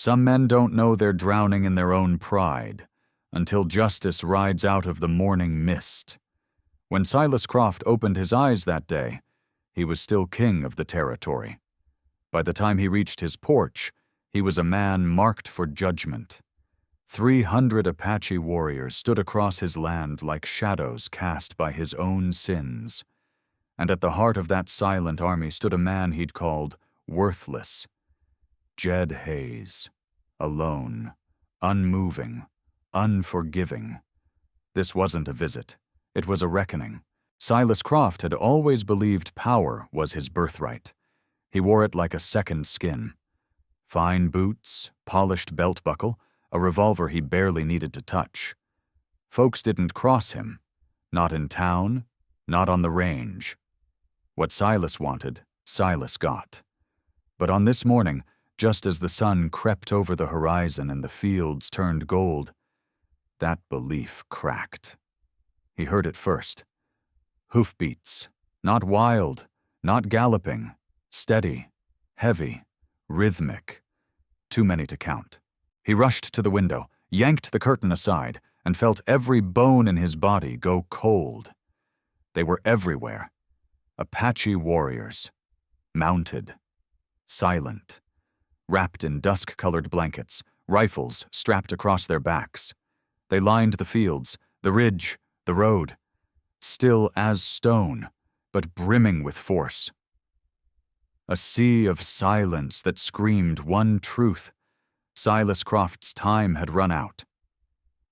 Some men don't know they're drowning in their own pride until justice rides out of the morning mist. When Silas Croft opened his eyes that day, he was still king of the territory. By the time he reached his porch, he was a man marked for judgment. 300 Apache warriors stood across his land like shadows cast by his own sins. And at the heart of that silent army stood a man he'd called worthless. Jed Hayes. Alone. Unmoving. Unforgiving. This wasn't a visit. It was a reckoning. Silas Croft had always believed power was his birthright. He wore it like a second skin. Fine boots, polished belt buckle, a revolver he barely needed to touch. Folks didn't cross him. Not in town, not on the range. What Silas wanted, Silas got. But on this morning, just as the sun crept over the horizon and the fields turned gold, that belief cracked. He heard it first. Hoofbeats, not wild, not galloping, steady, heavy, rhythmic. Too many to count. He rushed to the window, yanked the curtain aside, and felt every bone in his body go cold. They were everywhere. Apache warriors. Mounted. Silent. Wrapped in dusk-colored blankets, rifles strapped across their backs. They lined the fields, the ridge, the road. Still as stone, but brimming with force. A sea of silence that screamed one truth. Silas Croft's time had run out.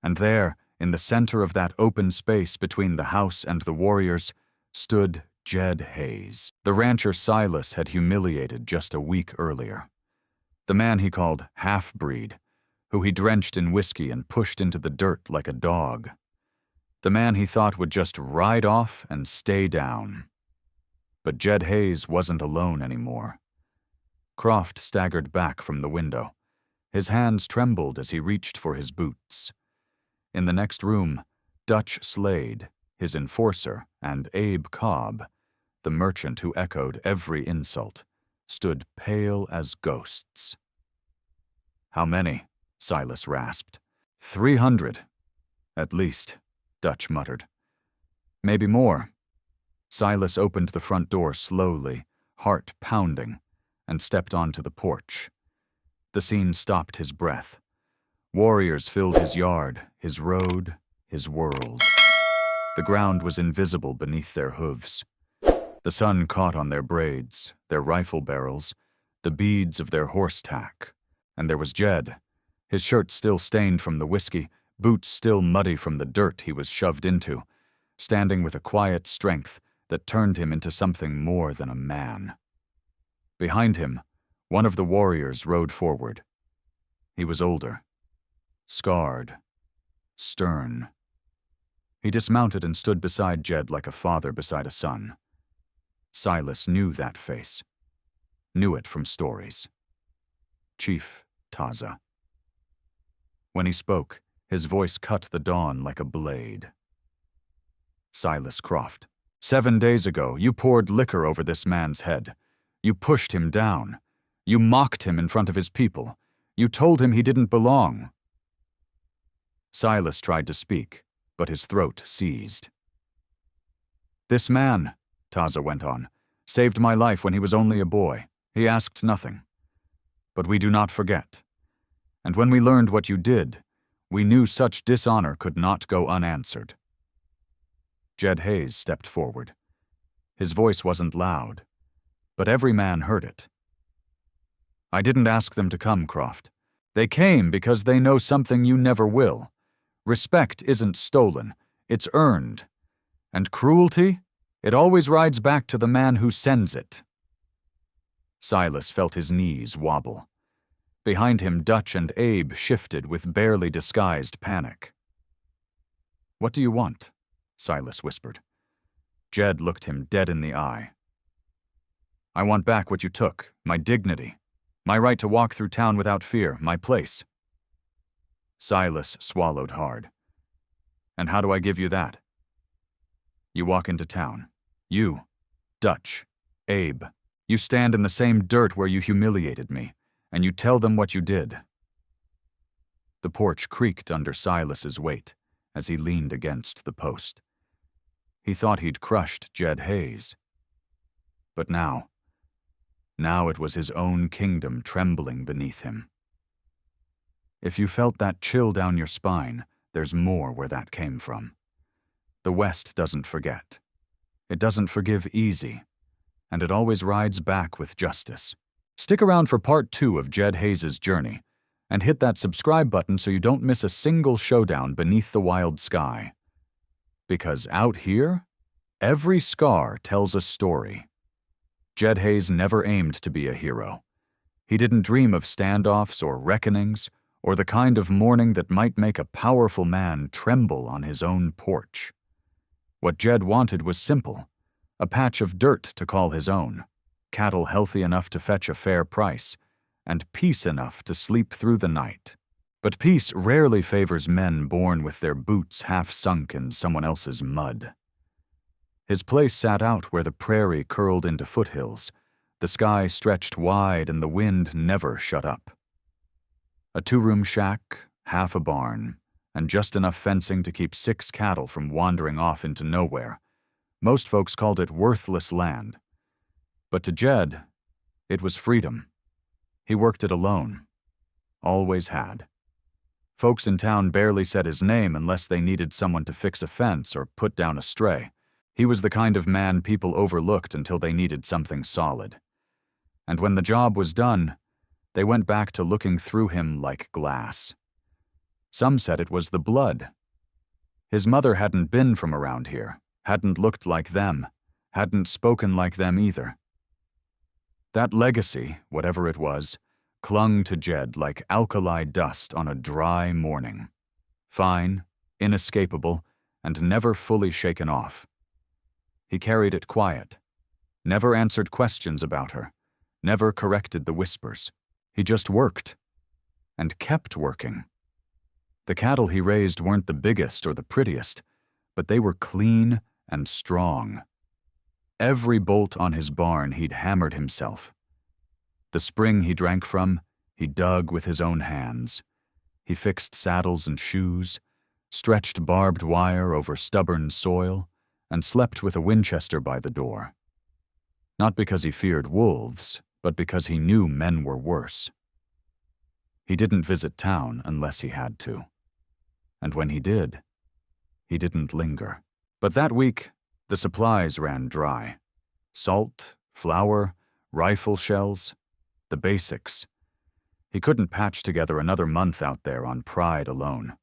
And there, in the center of that open space between the house and the warriors, stood Jed Hayes, the rancher Silas had humiliated just a week earlier. The man he called half-breed, who he drenched in whiskey and pushed into the dirt like a dog. The man he thought would just ride off and stay down. But Jed Hayes wasn't alone anymore. Croft staggered back from the window. His hands trembled as he reached for his boots. In the next room, Dutch Slade, his enforcer, and Abe Cobb, the merchant who echoed every insult, stood pale as ghosts. "How many?" Silas rasped. 300. At least, Dutch muttered. "Maybe more." Silas opened the front door slowly, heart pounding, and stepped onto the porch. The scene stopped his breath. Warriors filled his yard, his road, his world. The ground was invisible beneath their hooves. The sun caught on their braids, their rifle barrels, the beads of their horse tack. And there was Jed, his shirt still stained from the whiskey, boots still muddy from the dirt he was shoved into, standing with a quiet strength that turned him into something more than a man. Behind him, one of the warriors rode forward. He was older, scarred, stern. He dismounted and stood beside Jed like a father beside a son. Silas knew that face. Knew it from stories. Chief Taza. When he spoke, his voice cut the dawn like a blade. Silas Croft. 7 days ago, you poured liquor over this man's head. You pushed him down. You mocked him in front of his people. You told him he didn't belong. Silas tried to speak, but his throat seized. "This man," Taza went on, "saved my life when he was only a boy. He asked nothing. But we do not forget. And when we learned what you did, we knew such dishonor could not go unanswered." Jed Hayes stepped forward. His voice wasn't loud, but every man heard it. "I didn't ask them to come, Croft. They came because they know something you never will. Respect isn't stolen, it's earned. And cruelty? It always rides back to the man who sends it." Silas felt his knees wobble. Behind him, Dutch and Abe shifted with barely disguised panic. "What do you want?" Silas whispered. Jed looked him dead in the eye. "I want back what you took, my dignity, my right to walk through town without fear, my place." Silas swallowed hard. "And how do I give you that?" "You walk into town. You, Dutch, Abe, you stand in the same dirt where you humiliated me, and you tell them what you did. The porch creaked under Silas's weight as he leaned against the post. He thought he'd crushed Jed Hayes. But now it was his own kingdom trembling beneath him. If you felt that chill down your spine, there's more where that came from. The West doesn't forget. It doesn't forgive easy, and it always rides back with justice. Stick around for part 2 of Jed Hayes' journey, and hit that subscribe button so you don't miss a single showdown beneath the wild sky. Because out here, every scar tells a story. Jed Hayes never aimed to be a hero. He didn't dream of standoffs or reckonings, or the kind of mourning that might make a powerful man tremble on his own porch. What Jed wanted was simple: a patch of dirt to call his own, cattle healthy enough to fetch a fair price, and peace enough to sleep through the night. But peace rarely favors men born with their boots half sunk in someone else's mud. His place sat out where the prairie curled into foothills, the sky stretched wide and the wind never shut up. A 2-room shack, half a barn, and just enough fencing to keep 6 cattle from wandering off into nowhere. Most folks called it worthless land. But to Jed, it was freedom. He worked it alone. Always had. Folks in town barely said his name unless they needed someone to fix a fence or put down a stray. He was the kind of man people overlooked until they needed something solid. And when the job was done, they went back to looking through him like glass. Some said it was the blood. His mother hadn't been from around here, hadn't looked like them, hadn't spoken like them either. That legacy, whatever it was, clung to Jed like alkali dust on a dry morning. Fine, inescapable, and never fully shaken off. He carried it quiet, never answered questions about her, never corrected the whispers. He just worked, and kept working. The cattle he raised weren't the biggest or the prettiest, but they were clean and strong. Every bolt on his barn he'd hammered himself. The spring he drank from, he dug with his own hands. He fixed saddles and shoes, stretched barbed wire over stubborn soil, and slept with a Winchester by the door. Not because he feared wolves, but because he knew men were worse. He didn't visit town unless he had to. And when he did, he didn't linger. But that week, the supplies ran dry. Salt, flour, rifle shells, the basics. He couldn't patch together another month out there on pride alone.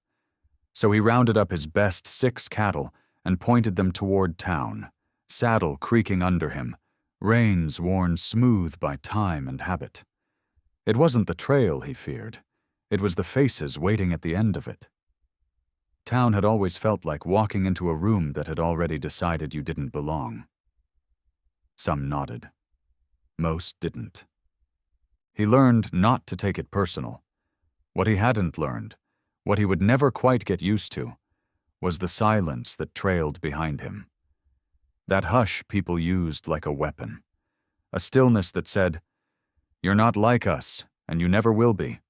So he rounded up his best 6 cattle and pointed them toward town, saddle creaking under him, reins worn smooth by time and habit. It wasn't the trail he feared. It was the faces waiting at the end of it. Town had always felt like walking into a room that had already decided you didn't belong. Some nodded. Most didn't. He learned not to take it personal. What he hadn't learned, what he would never quite get used to, was the silence that trailed behind him. That hush people used like a weapon. A stillness that said, "You're not like us, and you never will be."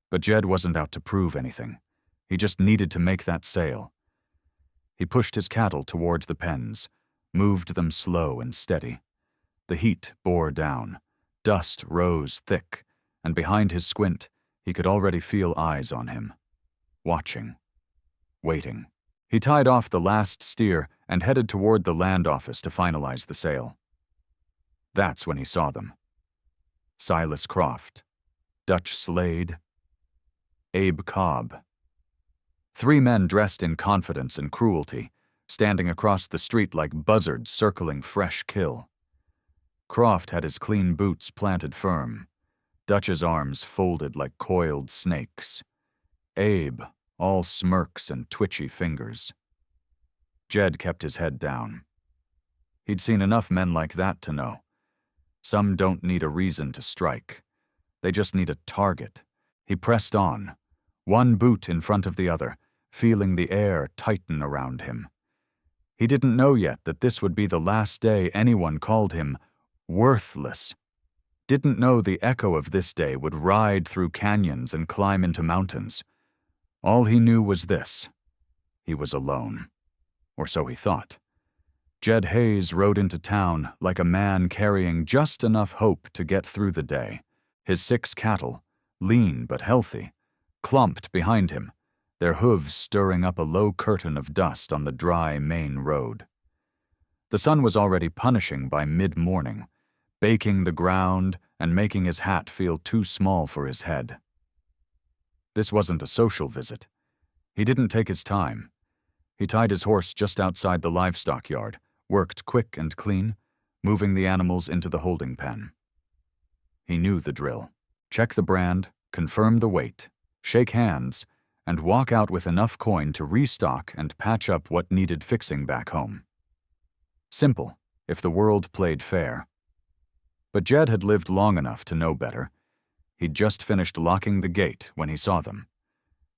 But Jed wasn't out to prove anything. He just needed to make that sale. He pushed his cattle toward the pens, moved them slow and steady. The heat bore down. Dust rose thick, and behind his squint, he could already feel eyes on him. Watching. Waiting. He tied off the last steer and headed toward the land office to finalize the sale. That's when he saw them. Silas Croft, Dutch Slade, Abe Cobb. 3 men dressed in confidence and cruelty, standing across the street like buzzards circling fresh kill. Croft had his clean boots planted firm, Dutch's arms folded like coiled snakes. Abe, all smirks and twitchy fingers. Jed kept his head down. He'd seen enough men like that to know. Some don't need a reason to strike. They just need a target. He pressed on, one boot in front of the other, feeling the air tighten around him. He didn't know yet that this would be the last day anyone called him worthless. Didn't know the echo of this day would ride through canyons and climb into mountains, All he knew was this: he was alone. Or so he thought. Jed Hayes rode into town like a man carrying just enough hope to get through the day. His 6 cattle, lean but healthy, clumped behind him, their hooves stirring up a low curtain of dust on the dry main road. The sun was already punishing by mid-morning, baking the ground and making his hat feel too small for his head. This wasn't a social visit. He didn't take his time. He tied his horse just outside the livestock yard, worked quick and clean, moving the animals into the holding pen. He knew the drill. Check the brand, confirm the weight, shake hands, and walk out with enough coin to restock and patch up what needed fixing back home. Simple, if the world played fair. But Jed had lived long enough to know better. He'd just finished locking the gate when he saw them.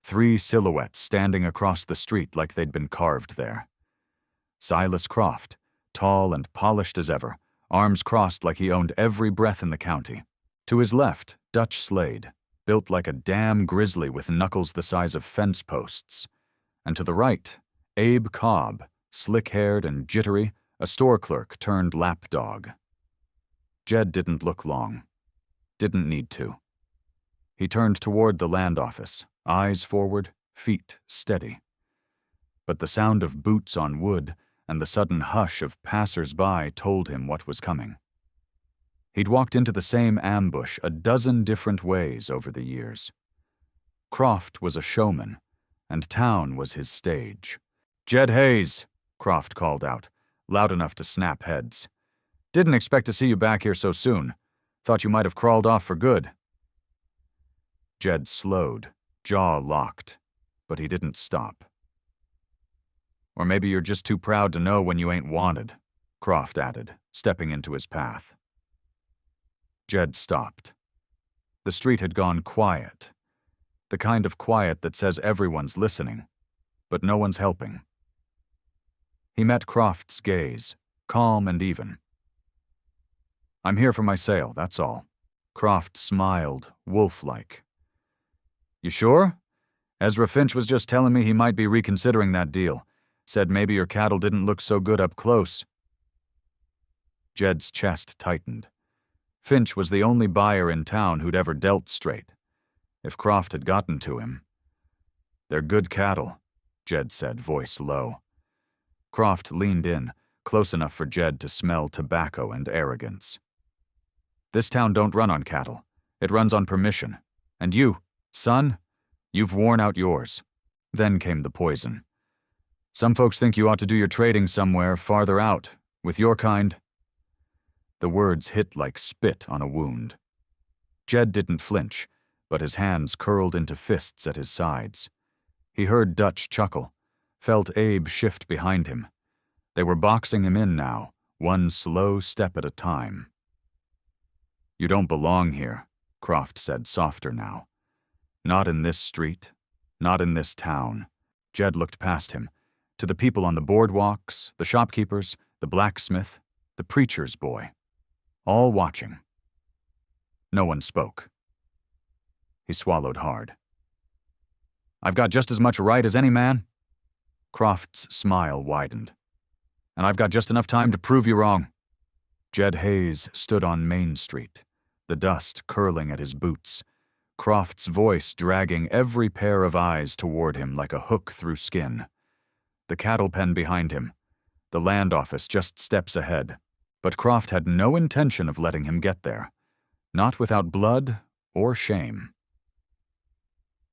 3 silhouettes standing across the street like they'd been carved there. Silas Croft, tall and polished as ever, arms crossed like he owned every breath in the county. To his left, Dutch Slade, built like a damn grizzly with knuckles the size of fence posts. And to the right, Abe Cobb, slick-haired and jittery, a store clerk turned lapdog. Jed didn't look long. Didn't need to. He turned toward the land office, eyes forward, feet steady. But the sound of boots on wood and the sudden hush of passers-by told him what was coming. He'd walked into the same ambush a dozen different ways over the years. Croft was a showman, and town was his stage. "Jed Hayes," Croft called out, loud enough to snap heads. "Didn't expect to see you back here so soon. Thought you might have crawled off for good." Jed slowed, jaw locked, but he didn't stop. "Or maybe you're just too proud to know when you ain't wanted," Croft added, stepping into his path. Jed stopped. The street had gone quiet. The kind of quiet that says everyone's listening, but no one's helping. He met Croft's gaze, calm and even. "I'm here for my sale, that's all." Croft smiled, wolf-like. "You sure? Ezra Finch was just telling me he might be reconsidering that deal. Said maybe your cattle didn't look so good up close." Jed's chest tightened. Finch was the only buyer in town who'd ever dealt straight. If Croft had gotten to him. "They're good cattle," Jed said, voice low. Croft leaned in, close enough for Jed to smell tobacco and arrogance. "This town don't run on cattle. It runs on permission. And you, son, you've worn out yours." Then came the poison. "Some folks think you ought to do your trading somewhere farther out, with your kind." The words hit like spit on a wound. Jed didn't flinch, but his hands curled into fists at his sides. He heard Dutch chuckle, felt Abe shift behind him. They were boxing him in now, one slow step at a time. "You don't belong here," Croft said softer now. "Not in this street, not in this town." Jed looked past him, to the people on the boardwalks, the shopkeepers, the blacksmith, the preacher's boy. All watching. No one spoke. He swallowed hard. "I've got just as much right as any man." Croft's smile widened. "And I've got just enough time to prove you wrong." Jed Hayes stood on Main Street, the dust curling at his boots, Croft's voice dragging every pair of eyes toward him like a hook through skin. The cattle pen behind him, the land office just steps ahead. But Croft had no intention of letting him get there, not without blood or shame.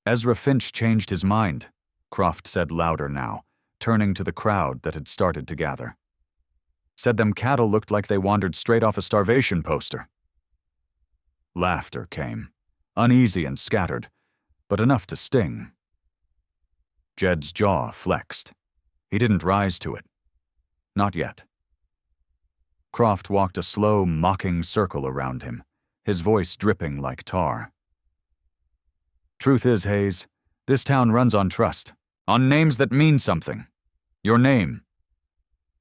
"Ezra Finch changed his mind," Croft said louder now, turning to the crowd that had started to gather. "Said them cattle looked like they wandered straight off a starvation poster." Laughter came, uneasy and scattered, but enough to sting. Jed's jaw flexed. He didn't rise to it. Not yet. Croft walked a slow, mocking circle around him, his voice dripping like tar. "Truth is, Hayes, this town runs on trust, on names that mean something. Your name."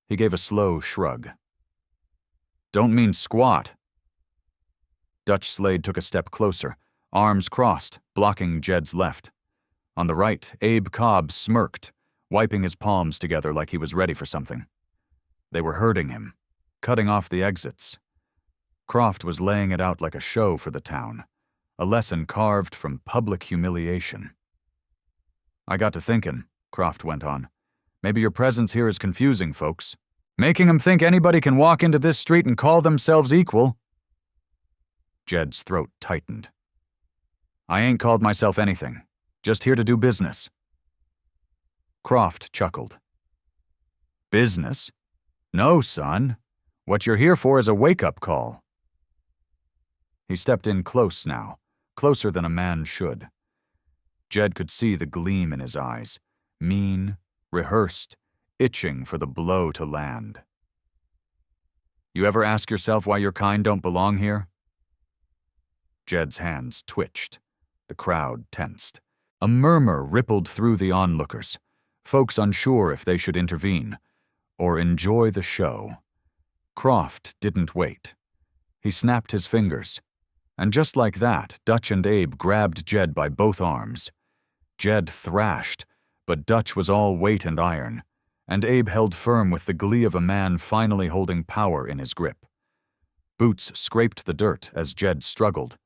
He gave a slow shrug. "Don't mean squat." Dutch Slade took a step closer, arms crossed, blocking Jed's left. On the right, Abe Cobb smirked, wiping his palms together like he was ready for something. They were herding him, cutting off the exits. Croft was laying it out like a show for the town, a lesson carved from public humiliation. I got to thinking, Croft went on. Maybe your presence here is confusing folks, making them think anybody can walk into this street and call themselves equal. Jed's throat tightened. I ain't called myself anything, just here to do business. Croft chuckled. Business? No, son. What you're here for is a wake-up call. He stepped in close now, closer than a man should. Jed could see the gleam in his eyes, mean, rehearsed, itching for the blow to land. You ever ask yourself why your kind don't belong here? Jed's hands twitched. The crowd tensed. A murmur rippled through the onlookers, folks unsure if they should intervene or enjoy the show. Croft didn't wait. He snapped his fingers, and just like that, Dutch and Abe grabbed Jed by both arms. Jed thrashed, but Dutch was all weight and iron, and Abe held firm with the glee of a man finally holding power in his grip. Boots scraped the dirt as Jed struggled,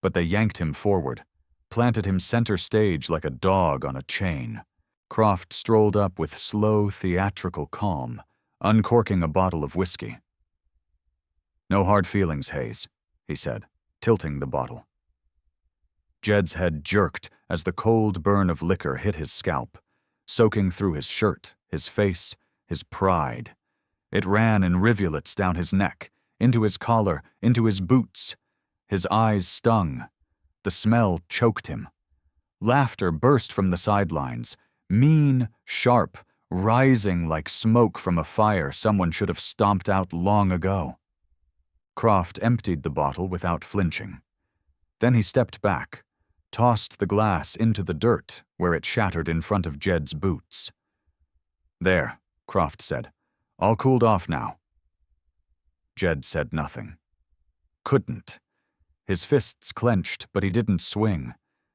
but they yanked him forward, planted him center stage like a dog on a chain. Croft strolled up with slow, theatrical calm, uncorking a bottle of whiskey. No hard feelings, Hayes, he said, tilting the bottle. Jed's head jerked as the cold burn of liquor hit his scalp, soaking through his shirt, his face, his pride. It ran in rivulets down his neck, into his collar, into his boots. His eyes stung. The smell choked him. Laughter burst from the sidelines, mean, sharp, rising like smoke from a fire someone should have stomped out long ago. Croft emptied the bottle without flinching. Then he stepped back, tossed the glass into the dirt where it shattered in front of Jed's boots. There, Croft said. All cooled off now. Jed said nothing. Couldn't. His fists clenched, but he didn't swing.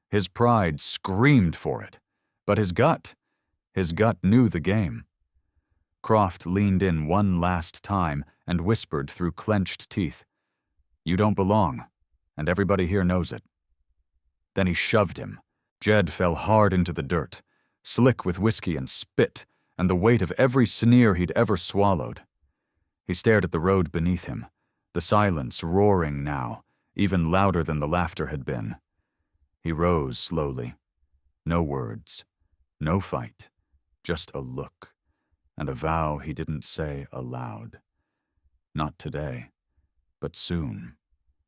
His pride screamed for it. But his gut knew the game. Croft leaned in one last time and whispered through clenched teeth, You don't belong, and everybody here knows it. Then he shoved him. Jed fell hard into the dirt, slick with whiskey and spit, and the weight of every sneer he'd ever swallowed. He stared at the road beneath him, the silence roaring now, even louder than the laughter had been. He rose slowly. No words. No fight, just a look, and a vow he didn't say aloud. Not today, but soon.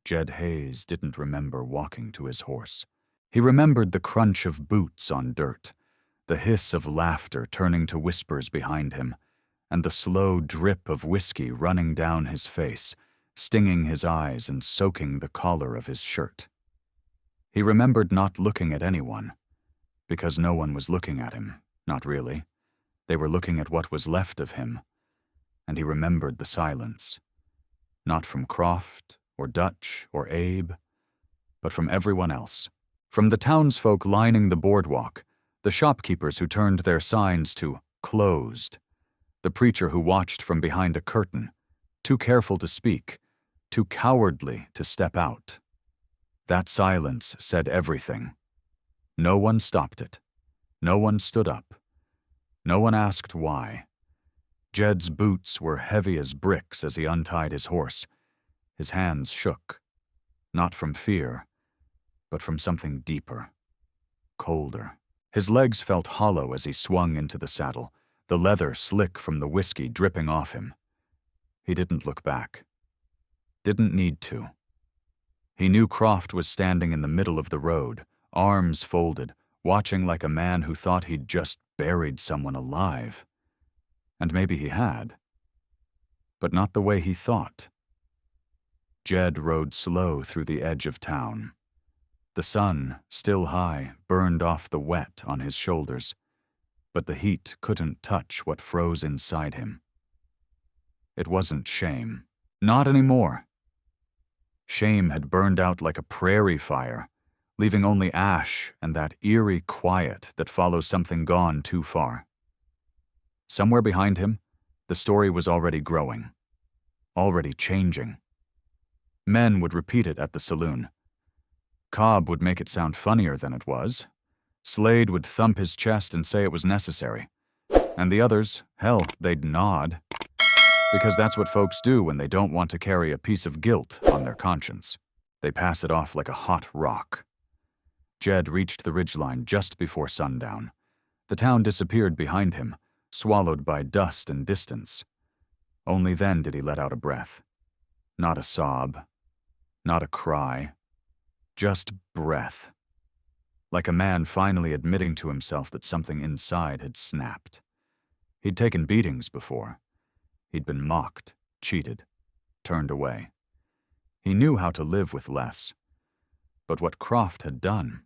Jed Hayes didn't remember walking to his horse. He remembered the crunch of boots on dirt, the hiss of laughter turning to whispers behind him, and the slow drip of whiskey running down his face, stinging his eyes and soaking the collar of his shirt. He remembered not looking at anyone, because no one was looking at him, not really. They were looking at what was left of him, and he remembered the silence. Not from Croft, or Dutch, or Abe, but from everyone else. From the townsfolk lining the boardwalk, the shopkeepers who turned their signs to closed, the preacher who watched from behind a curtain, too careful to speak, too cowardly to step out. That silence said everything. No one stopped it. No one stood up. No one asked why. Jed's boots were heavy as bricks as he untied his horse. His hands shook, not from fear, but from something deeper, colder. His legs felt hollow as he swung into the saddle, the leather slick from the whiskey dripping off him. He didn't look back. Didn't need to. He knew Croft was standing in the middle of the road, arms folded, watching like a man who thought he'd just buried someone alive. And maybe he had. But not the way he thought. Jed rode slow through the edge of town. The sun, still high, burned off the wet on his shoulders, but the heat couldn't touch what froze inside him. It wasn't shame. Not anymore. Shame had burned out like a prairie fire, leaving only ash and that eerie quiet that follows something gone too far. Somewhere behind him, the story was already growing, already changing. Men would repeat it at the saloon. Cobb would make it sound funnier than it was. Slade would thump his chest and say it was necessary. And the others, hell, they'd nod. Because that's what folks do when they don't want to carry a piece of guilt on their conscience. They pass it off like a hot rock. Jed reached the ridgeline just before sundown. The town disappeared behind him, swallowed by dust and distance. Only then did he let out a breath. Not a sob, not a cry, just breath. Like a man finally admitting to himself that something inside had snapped. He'd taken beatings before. He'd been mocked, cheated, turned away. He knew how to live with less. But what Croft had done,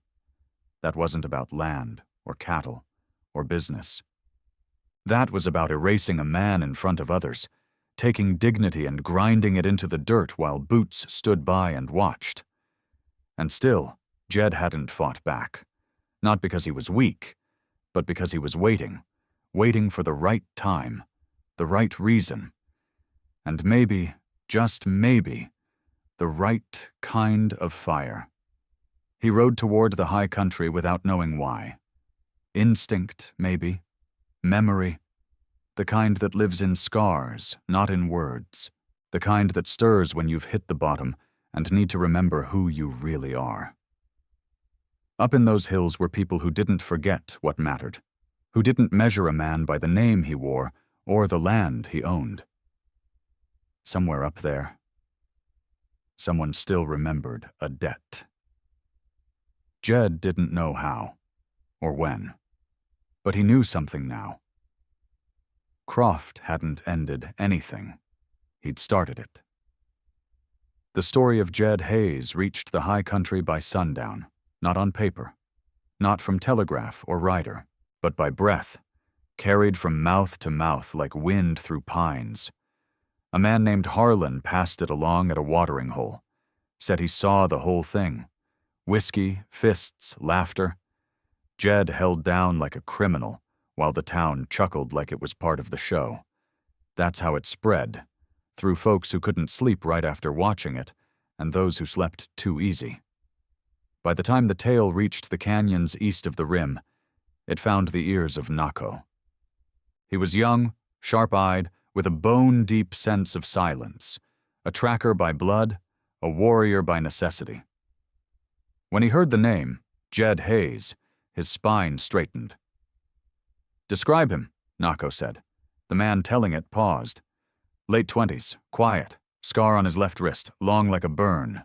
that wasn't about land or cattle or business. That was about erasing a man in front of others, taking dignity and grinding it into the dirt while Boots stood by and watched. And still, Jed hadn't fought back. Not because he was weak, but because he was waiting for the right time, the right reason, and maybe, just maybe, the right kind of fire. He rode toward the high country without knowing why. Instinct, maybe. Memory. The kind that lives in scars, not in words. The kind that stirs when you've hit the bottom and need to remember who you really are. Up in those hills were people who didn't forget what mattered, who didn't measure a man by the name he wore or the land he owned. Somewhere up there, someone still remembered a debt. Jed didn't know how or when, but he knew something now. Croft hadn't ended anything. He'd started it. The story of Jed Hayes reached the high country by sundown, not on paper, not from telegraph or rider, but by breath, carried from mouth to mouth like wind through pines. A man named Harlan passed it along at a watering hole, said he saw the whole thing. Whiskey, fists, laughter. Jed held down like a criminal, while the town chuckled like it was part of the show. That's how it spread, through folks who couldn't sleep right after watching it, and those who slept too easy. By the time the tale reached the canyons east of the rim, it found the ears of Nako. He was young, sharp-eyed, with a bone-deep sense of silence, a tracker by blood, a warrior by necessity. When he heard the name, Jed Hayes, his spine straightened. "Describe him," Nako said. The man telling it paused. Late 20s, quiet, scar on his left wrist, long like a burn.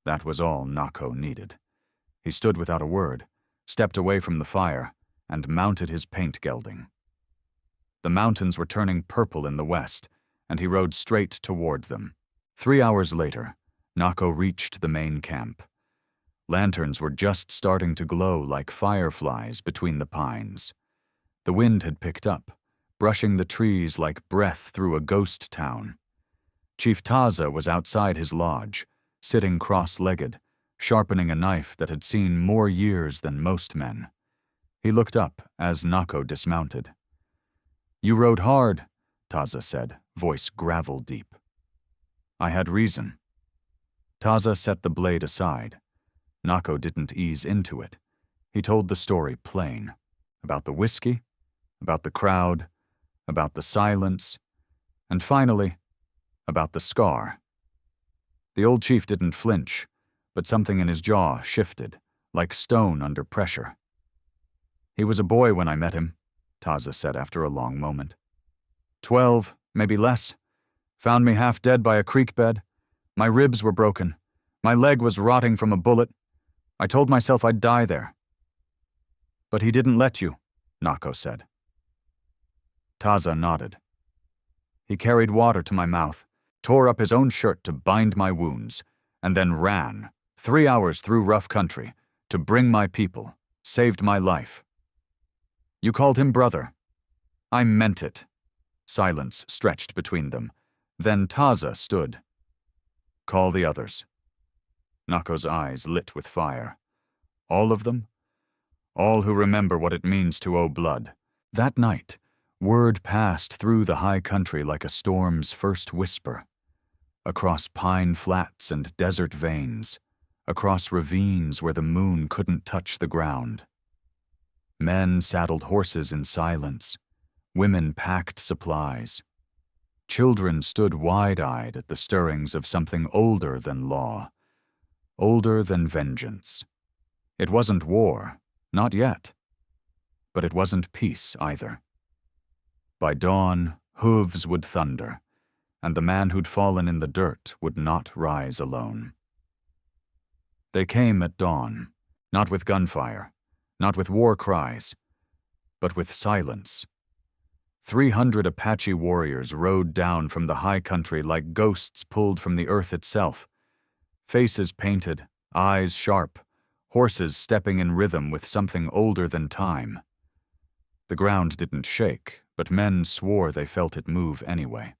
That was all Nako needed. He stood without a word, stepped away from the fire, and mounted his paint gelding. The mountains were turning purple in the west, and he rode straight toward them. 3 hours later, Nako reached the main camp. Lanterns were just starting to glow like fireflies between the pines. The wind had picked up, brushing the trees like breath through a ghost town. Chief Taza was outside his lodge, sitting cross-legged, sharpening a knife that had seen more years than most men. He looked up as Nako dismounted. "You rode hard," Taza said, voice gravel-deep. "I had reason." Taza set the blade aside. Nako didn't ease into it. He told the story plain. About the whiskey, about the crowd, about the silence, and finally, about the scar. The old chief didn't flinch, but something in his jaw shifted, like stone under pressure. "He was a boy when I met him," Taza said after a long moment. 12, maybe less. Found me half dead by a creek bed. My ribs were broken. My leg was rotting from a bullet. I told myself I'd die there." "But he didn't let you," Nako said. Taza nodded. "He carried water to my mouth, tore up his own shirt to bind my wounds, and then ran, 3 hours through rough country, to bring my people, saved my life. You called him brother. I meant it." Silence stretched between them. Then Taza stood. "Call the others." Nako's eyes lit with fire. All of them? All who remember what it means to owe blood. That night, word passed through the high country like a storm's first whisper. Across pine flats and desert veins, across ravines where the moon couldn't touch the ground. Men saddled horses in silence. Women packed supplies. Children stood wide-eyed at the stirrings of something older than law, older than vengeance. It wasn't war, not yet. But it wasn't peace either. By dawn, hooves would thunder, and the man who'd fallen in the dirt would not rise alone. They came at dawn, not with gunfire, not with war cries, but with silence. 300 Apache warriors rode down from the high country like ghosts pulled from the earth itself, faces painted, eyes sharp, horses stepping in rhythm with something older than time. The ground didn't shake, but men swore they felt it move anyway.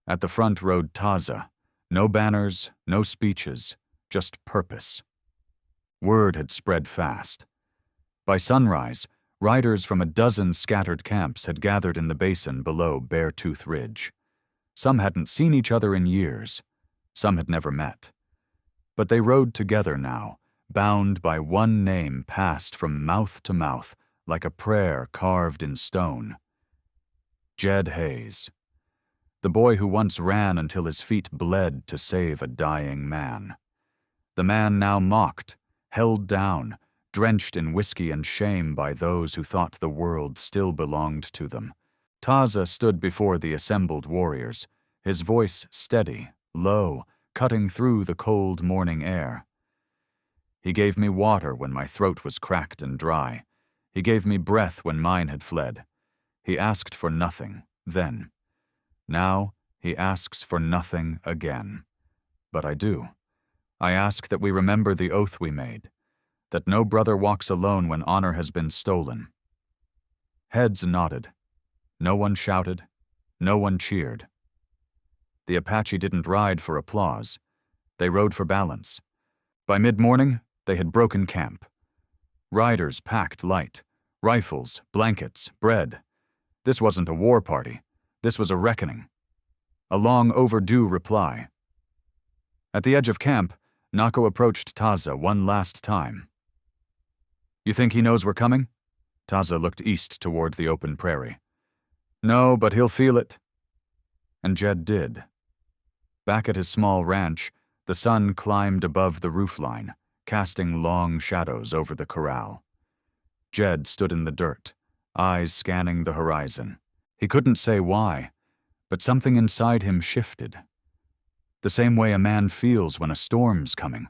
At the front rode Taza, no banners, no speeches, just purpose. Word had spread fast. By sunrise, riders from a dozen scattered camps had gathered in the basin below Beartooth Ridge. Some hadn't seen each other in years. Some had never met. But they rode together now, bound by one name passed from mouth to mouth like a prayer carved in stone. Jed Hayes. The boy who once ran until his feet bled to save a dying man. The man now mocked, held down, drenched in whiskey and shame by those who thought the world still belonged to them. Taza stood before the assembled warriors, his voice steady, low, cutting through the cold morning air. He gave me water when my throat was cracked and dry. He gave me breath when mine had fled. He asked for nothing, then. Now he asks for nothing again. But I do. I ask that we remember the oath we made, that no brother walks alone when honor has been stolen. Heads nodded. No one shouted. No one cheered. The Apache didn't ride for applause. They rode for balance. By mid-morning, they had broken camp. Riders packed light. Rifles, blankets, bread. This wasn't a war party. This was a reckoning. A long overdue reply. At the edge of camp, Nako approached Taza one last time. "You think he knows we're coming?" Taza looked east toward the open prairie. "No, but he'll feel it." And Jed did. Back at his small ranch, the sun climbed above the roofline, casting long shadows over the corral. Jed stood in the dirt, eyes scanning the horizon. He couldn't say why, but something inside him shifted. The same way a man feels when a storm's coming,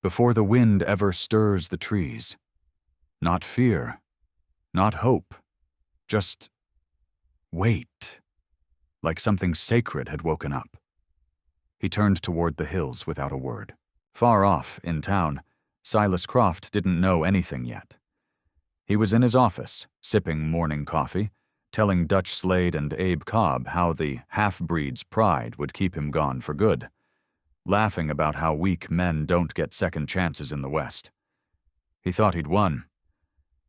before the wind ever stirs the trees. Not fear, not hope, just wait, like something sacred had woken up. He turned toward the hills without a word. Far off, in town, Silas Croft didn't know anything yet. He was in his office, sipping morning coffee, telling Dutch Slade and Abe Cobb how the half-breed's pride would keep him gone for good, laughing about how weak men don't get second chances in the West. He thought he'd won.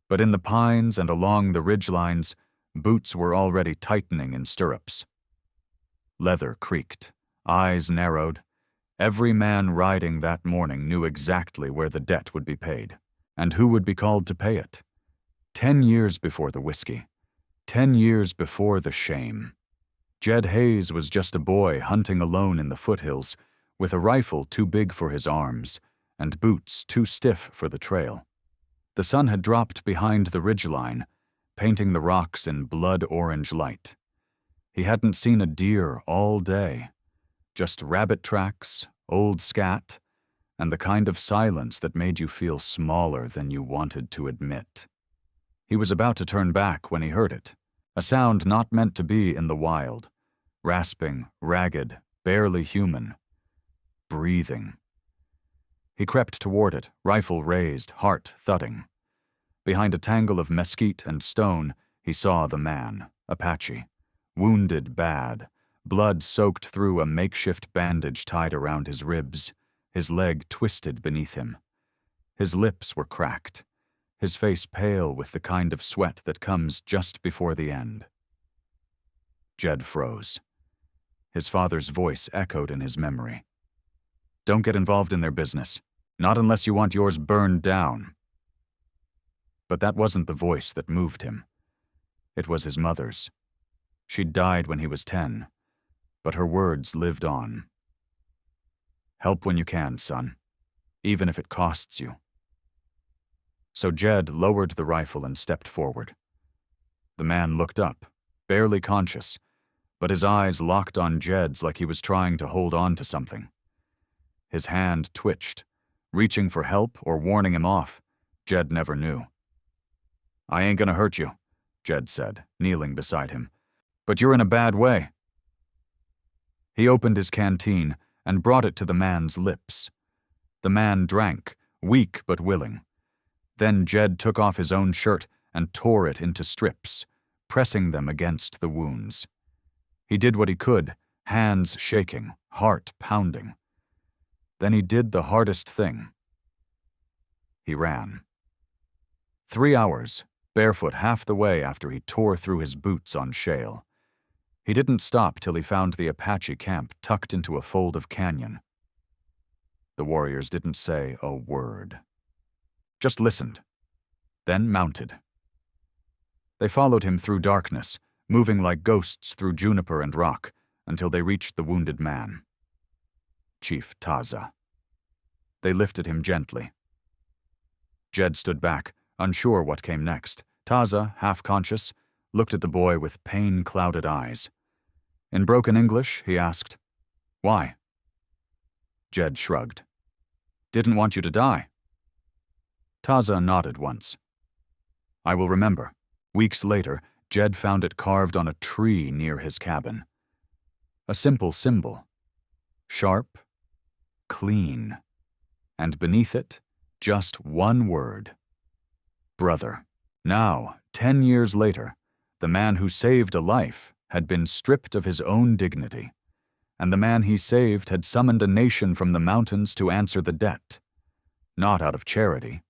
But in the pines and along the ridgelines, boots were already tightening in stirrups. Leather creaked, eyes narrowed. Every man riding that morning knew exactly where the debt would be paid, and who would be called to pay it. 10 years before the whiskey. 10 years before the shame. Jed Hayes was just a boy hunting alone in the foothills, with a rifle too big for his arms, and boots too stiff for the trail. The sun had dropped behind the ridgeline, painting the rocks in blood-orange light. He hadn't seen a deer all day, just rabbit tracks, old scat, and the kind of silence that made you feel smaller than you wanted to admit. He was about to turn back when he heard it, a sound not meant to be in the wild, rasping, ragged, barely human. Breathing. He crept toward it, rifle raised, heart thudding. Behind a tangle of mesquite and stone, he saw the man, Apache, wounded bad, blood soaked through a makeshift bandage tied around his ribs, his leg twisted beneath him. His lips were cracked, his face pale with the kind of sweat that comes just before the end. Jed froze. His father's voice echoed in his memory. "Don't get involved in their business, not unless you want yours burned down." But that wasn't the voice that moved him. It was his mother's. She'd died when he was 10, but her words lived on. "Help when you can, son, even if it costs you." So Jed lowered the rifle and stepped forward. The man looked up, barely conscious, but his eyes locked on Jed's like he was trying to hold on to something. His hand twitched, reaching for help or warning him off. Jed never knew. "I ain't gonna hurt you," Jed said, kneeling beside him. "But you're in a bad way." He opened his canteen and brought it to the man's lips. The man drank, weak but willing. Then Jed took off his own shirt and tore it into strips, pressing them against the wounds. He did what he could, hands shaking, heart pounding. Then he did the hardest thing. He ran. 3 hours, barefoot half the way after he tore through his boots on shale. He didn't stop till he found the Apache camp tucked into a fold of canyon. The warriors didn't say a word. Just listened, then mounted. They followed him through darkness, moving like ghosts through juniper and rock, until they reached the wounded man. Chief Taza. They lifted him gently. Jed stood back, unsure what came next. Taza, half-conscious, looked at the boy with pain-clouded eyes. In broken English, he asked, "Why?" Jed shrugged. "Didn't want you to die." Taza nodded once. "I will remember." Weeks later, Jed found it carved on a tree near his cabin. A simple symbol. Sharp, clean, and beneath it, just one word. Brother. Now, 10 years later, the man who saved a life had been stripped of his own dignity, and the man he saved had summoned a nation from the mountains to answer the debt. Not out of charity,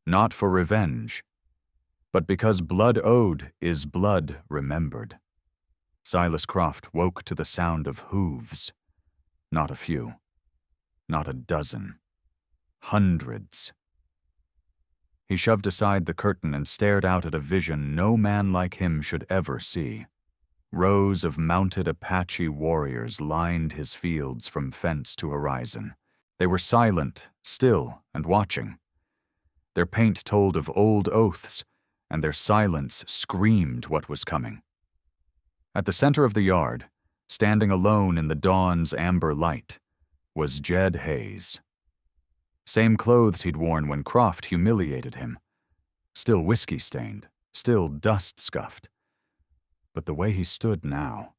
not for revenge, but because blood owed is blood remembered. Silas Croft woke to the sound of hooves. Not a few, not a dozen, hundreds. He shoved aside the curtain and stared out at a vision no man like him should ever see. Rows of mounted Apache warriors lined his fields from fence to horizon. They were silent, still, and watching. Their paint told of old oaths, and their silence screamed what was coming. At the center of the yard, standing alone in the dawn's amber light, was Jed Hayes. Same clothes he'd worn when Croft humiliated him. Still whiskey-stained, still dust-scuffed. But the way he stood now,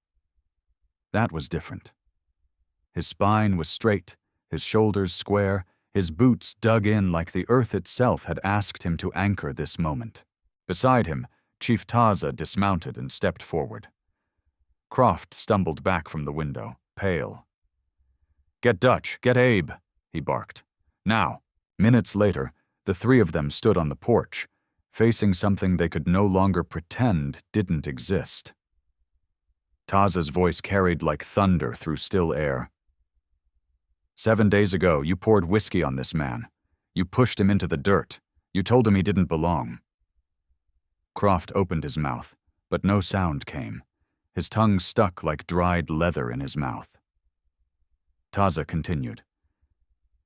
that was different. His spine was straight, his shoulders square, his boots dug in like the earth itself had asked him to anchor this moment. Beside him, Chief Taza dismounted and stepped forward. Croft stumbled back from the window, pale. "Get Dutch, get Abe," he barked. Now, minutes later, the three of them stood on the porch, facing something they could no longer pretend didn't exist. Taza's voice carried like thunder through still air. 7 days ago, you poured whiskey on this man. You pushed him into the dirt. You told him he didn't belong. Croft opened his mouth, but no sound came. His tongue stuck like dried leather in his mouth. Taza continued.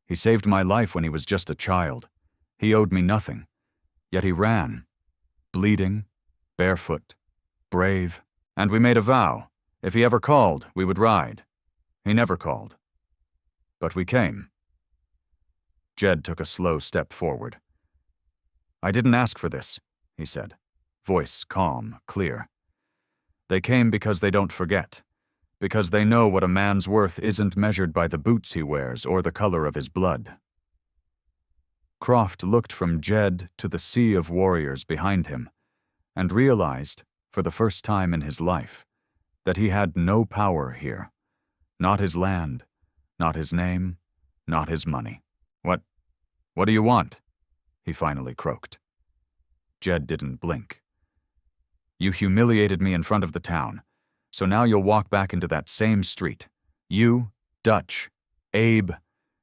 He saved my life when he was just a child. He owed me nothing. Yet he ran, bleeding, barefoot, brave, and we made a vow. If he ever called, we would ride. He never called. But we came. Jed took a slow step forward. I didn't ask for this, he said, voice calm, clear. They came because they don't forget, because they know what a man's worth isn't measured by the boots he wears or the color of his blood. Croft looked from Jed to the sea of warriors behind him and realized, for the first time in his life, that he had no power here. Not his land, not his name, not his money. What do you want?" he finally croaked. Jed didn't blink. "You humiliated me in front of the town, so now you'll walk back into that same street. You, Dutch, Abe,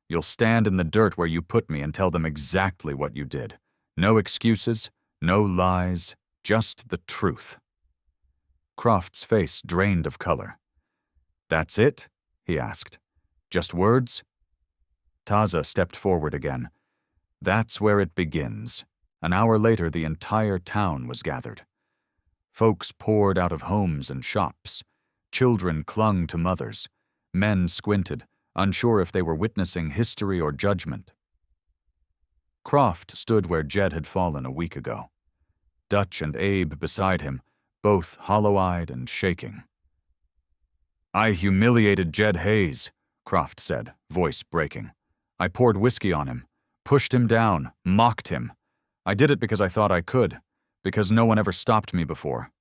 you'll stand in the dirt where you put me and tell them exactly what you did. No excuses, no lies, just the truth." Croft's face drained of color. "That's it?" he asked. "Just words?" Taza stepped forward again. "That's where it begins." An hour later, the entire town was gathered. Folks poured out of homes and shops. Children clung to mothers. Men squinted, unsure if they were witnessing history or judgment. Croft stood where Jed had fallen a week ago. Dutch and Abe beside him, both hollow-eyed and shaking. "I humiliated Jed Hayes," Croft said, voice breaking. "I poured whiskey on him, pushed him down, mocked him. I did it because I thought I could, because no one ever stopped me before."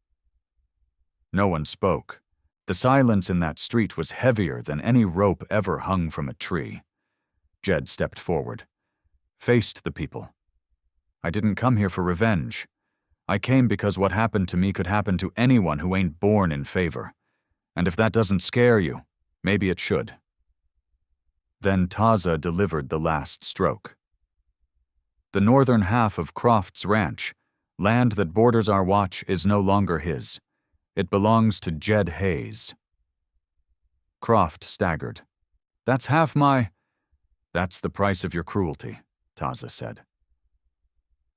No one spoke. The silence in that street was heavier than any rope ever hung from a tree. Jed stepped forward, faced the people. "I didn't come here for revenge. I came because what happened to me could happen to anyone who ain't born in favor. And if that doesn't scare you, maybe it should." Then Taza delivered the last stroke. "The northern half of Croft's ranch, land that borders our watch, is no longer his. It belongs to Jed Hayes." Croft staggered. "That's half my—" "That's the price of your cruelty," Taza said.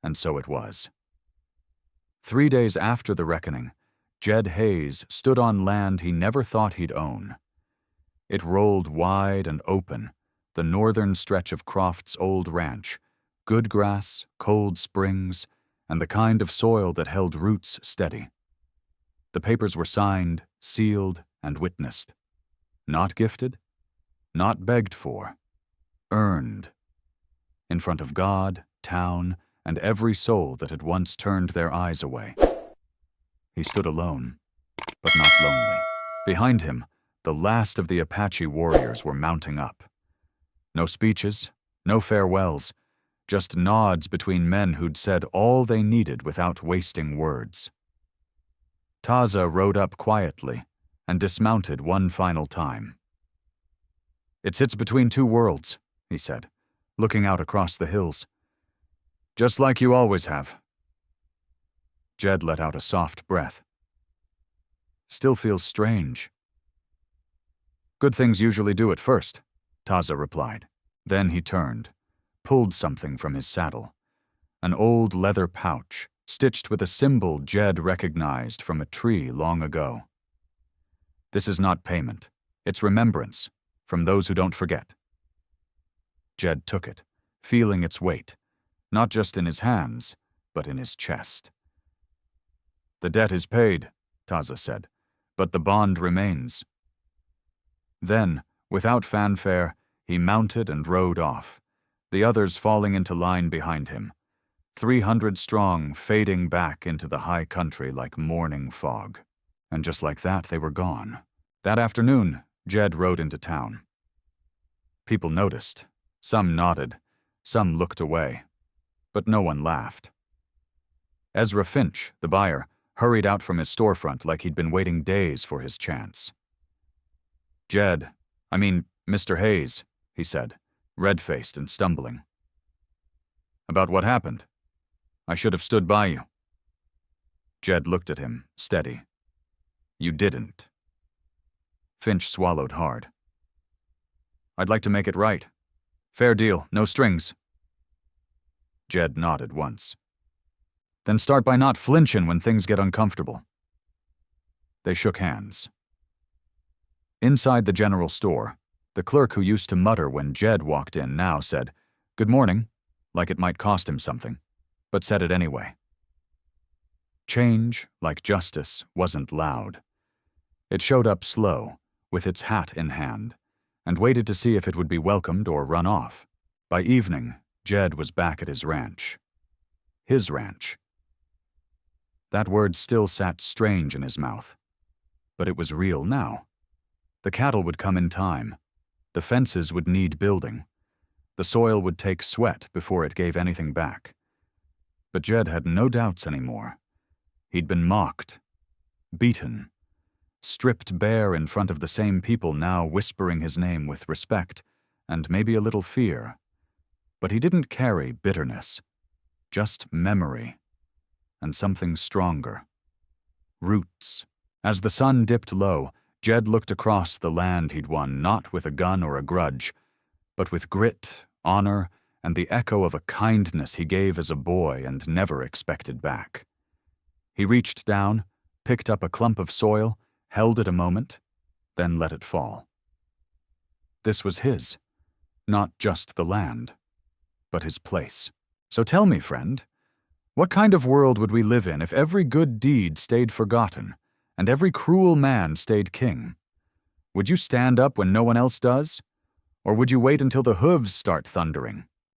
And so it was. 3 days after the reckoning, Jed Hayes stood on land he never thought he'd own. It rolled wide and open, the northern stretch of Croft's old ranch, good grass, cold springs, and the kind of soil that held roots steady. The papers were signed, sealed, and witnessed. Not gifted, not begged for, earned. In front of God, town, and every soul that had once turned their eyes away. He stood alone, but not lonely. Behind him, the last of the Apache warriors were mounting up. No speeches, no farewells, just nods between men who'd said all they needed without wasting words. Taza rode up quietly and dismounted one final time. "It sits between two worlds," he said, looking out across the hills. "Just like you always have." Jed let out a soft breath. "Still feels strange." "Good things usually do at first," Taza replied. Then he turned, pulled something from his saddle. An old leather pouch, stitched with a symbol Jed recognized from a tree long ago. "This is not payment. It's remembrance, from those who don't forget." Jed took it, feeling its weight, not just in his hands, but in his chest. "The debt is paid," Taza said, "but the bond remains." Then, without fanfare, he mounted and rode off, the others falling into line behind him, 300 strong, fading back into the high country like morning fog. And just like that, they were gone. That afternoon, Jed rode into town. People noticed. Some nodded, some looked away, but no one laughed. Ezra Finch, the buyer, hurried out from his storefront like he'd been waiting days for his chance. Mr. Hayes," he said, red-faced and stumbling. "About what happened? I should have stood by you." Jed looked at him, steady. "You didn't." Finch swallowed hard. "I'd like to make it right. Fair deal, no strings." Jed nodded once. "Then start by not flinching when things get uncomfortable." They shook hands. Inside the general store, the clerk who used to mutter when Jed walked in now said, "Good morning," like it might cost him something, but said it anyway. Change, like justice, wasn't loud. It showed up slow, with its hat in hand, and waited to see if it would be welcomed or run off. By evening, Jed was back at his ranch. His ranch. That word still sat strange in his mouth, but it was real now. The cattle would come in time. The fences would need building. The soil would take sweat before it gave anything back. But Jed had no doubts anymore. He'd been mocked, beaten, stripped bare in front of the same people now whispering his name with respect and maybe a little fear. But he didn't carry bitterness, just memory, and something stronger. Roots. As the sun dipped low, Jed looked across the land he'd won not with a gun or a grudge, but with grit, honor, and the echo of a kindness he gave as a boy and never expected back. He reached down, picked up a clump of soil, held it a moment, then let it fall. This was his, not just the land, but his place. So tell me, friend, what kind of world would we live in if every good deed stayed forgotten and every cruel man stayed king? Would you stand up when no one else does? Or would you wait until the hooves start thundering?